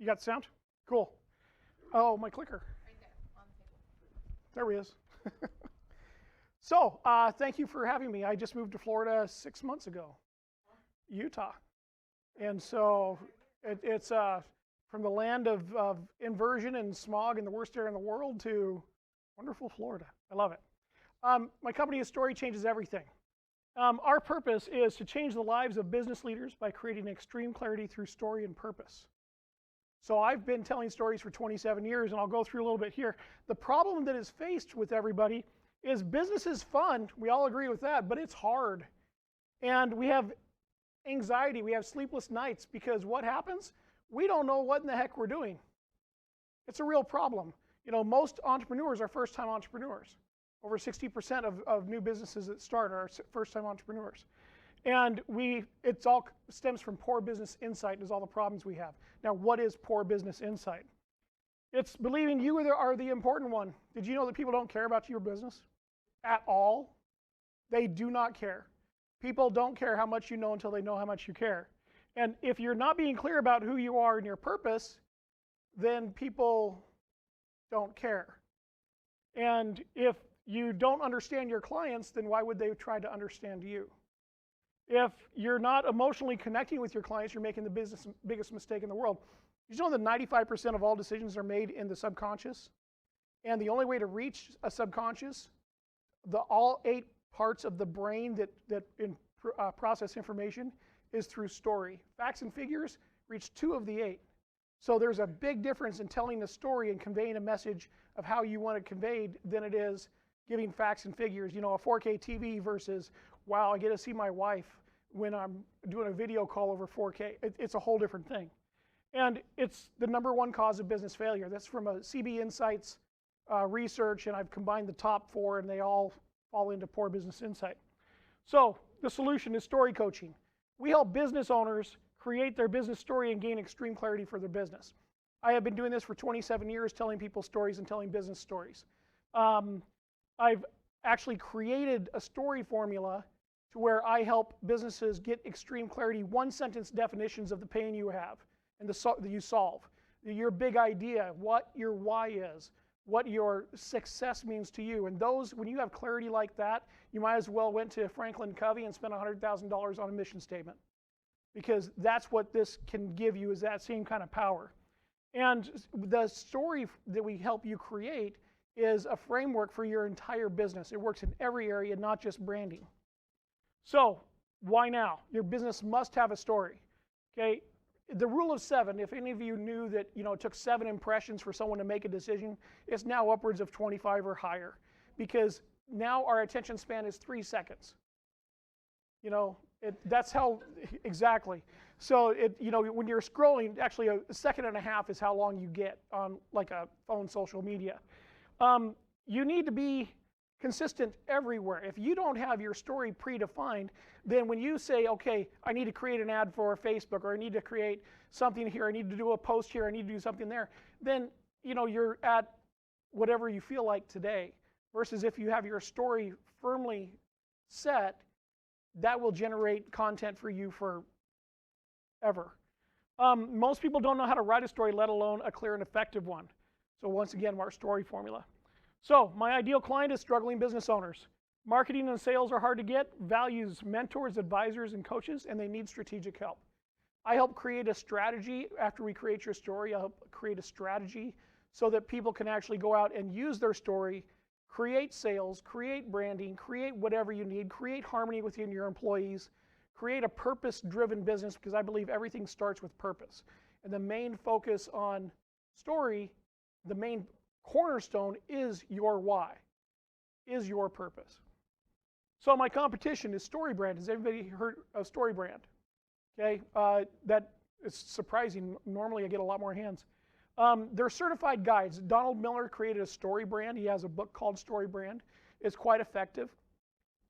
got sound? Cool. Oh, my clicker. Right there, on the table. There he is. So, thank you for having me. I just moved to Florida 6 months ago, Utah. And so it's from the land of inversion and smog and the worst air in the world to wonderful Florida. I love it. My company is Story Changes Everything. Our purpose is to change the lives of business leaders by creating extreme clarity through story and purpose. So I've been telling stories for 27 years, and I'll go through a little bit here. The problem that is faced with everybody is business is fun. We all agree with that, but it's hard. And we have anxiety. We have sleepless nights because what happens? We don't know what in the heck we're doing. It's a real problem. You know, most entrepreneurs are first-time entrepreneurs. Over 60% of new businesses that start are first-time entrepreneurs. And it all stems from poor business insight is all the problems we have. Now, what is poor business insight? It's believing you are the important one. Did you know that people don't care about your business at all? They do not care. People don't care how much you know until they know how much you care. And if you're not being clear about who you are and your purpose, then people don't care. And if you don't understand your clients, then why would they try to understand you? If you're not emotionally connecting with your clients, you're making the biggest mistake in the world. Did you know that 95% of all decisions are made in the subconscious? And the only way to reach a subconscious, all 8 parts of the brain that process information is through story. Facts and figures reach 2 of the 8. So there's a big difference in telling a story and conveying a message of how you want it conveyed than it is giving facts and figures. You know, a 4K TV versus, wow, I get to see my wife when I'm doing a video call over 4K. It's a whole different thing. And it's the #1 cause of business failure. That's from a CB Insights research, and I've combined the top 4, and they all fall into poor business insight. So the solution is story coaching. We help business owners create their business story and gain extreme clarity for their business. I have been doing this for 27 years, telling people stories and telling business stories. I've actually created a story formula to where I help businesses get extreme clarity, 1-sentence definitions of the pain you have and that you solve. Your big idea, what your why is, what your success means to you. And those, when you have clarity like that, you might as well went to Franklin Covey and spent $100,000 on a mission statement. Because that's what this can give you, is that same kind of power. And the story that we help you create is a framework for your entire business. It works in every area, not just branding. So why now? Your business must have a story. Okay? The rule of 7, if any of you knew that it took 7 impressions for someone to make a decision, it's now upwards of 25 or higher. Because now our attention span is 3 seconds. That's how, exactly. So when you're scrolling, actually a second and a half is how long you get on like a phone social media. You need to be consistent everywhere. If you don't have your story predefined, then when you say, okay, I need to create an ad for Facebook, or I need to create something here, I need to do a post here, I need to do something there, then you're at whatever you feel like today. Versus if you have your story firmly set, that will generate content for you forever. Most people don't know how to write a story, let alone a clear and effective one. So once again, our story formula. So my ideal client is struggling business owners. Marketing and sales are hard to get, values mentors, advisors, and coaches, and they need strategic help. I help create a strategy after we create your story. I help create a strategy so that people can actually go out and use their story, create sales, create branding, create whatever you need, create harmony within your employees, create a purpose-driven business, because I believe everything starts with purpose. And the main focus on story, the main cornerstone is your why, is your purpose. So my competition is StoryBrand. Has everybody heard of StoryBrand? Okay, that is surprising. Normally I get a lot more hands. They're certified guides. Donald Miller created a StoryBrand. He has a book called StoryBrand. It's quite effective.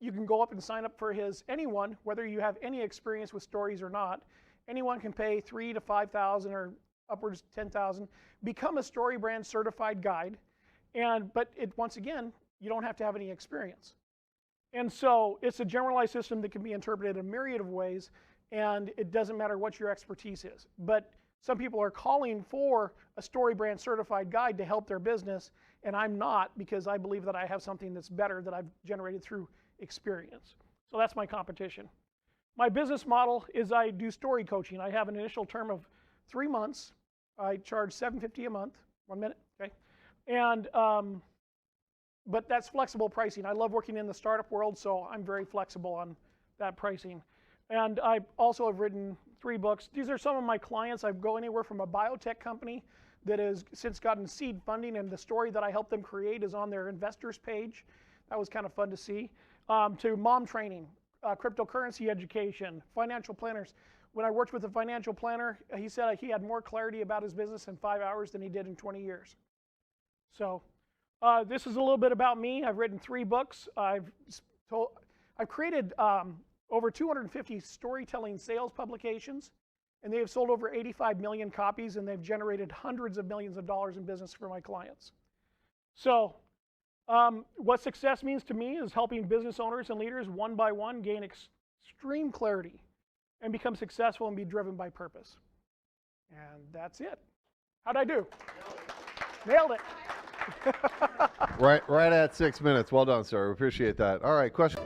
You can go up and sign up for anyone, whether you have any experience with stories or not. Anyone can pay $3,000 to $5,000 or upwards to $10,000. Become a StoryBrand certified guide. But once again, you don't have to have any experience. And so it's a generalized system that can be interpreted in a myriad of ways, and it doesn't matter what your expertise is. But some people are calling for a StoryBrand certified guide to help their business, and I'm not, because I believe that I have something that's better that I've generated through experience. So that's my competition. My business model is I do story coaching. I have an initial term of 3 months. I charge $750 a month. 1 minute, okay? And but that's flexible pricing. I love working in the startup world, so I'm very flexible on that pricing. And I also have written 3 books. These are some of my clients. I go anywhere from a biotech company that has since gotten seed funding, and the story that I helped them create is on their investors page. That was kind of fun to see. To mom training, cryptocurrency education, financial planners. When I worked with a financial planner, he said he had more clarity about his business in 5 hours than he did in 20 years. So this is a little bit about me. I've written 3 books. I've created over 250 storytelling sales publications, and they have sold over 85 million copies, and they've generated hundreds of millions of dollars in business for my clients. So what success means to me is helping business owners and leaders one by one gain extreme clarity and become successful and be driven by purpose. And that's it. How'd I do? Nailed it. Right at 6 minutes. Well done, sir. We appreciate that. All right, question.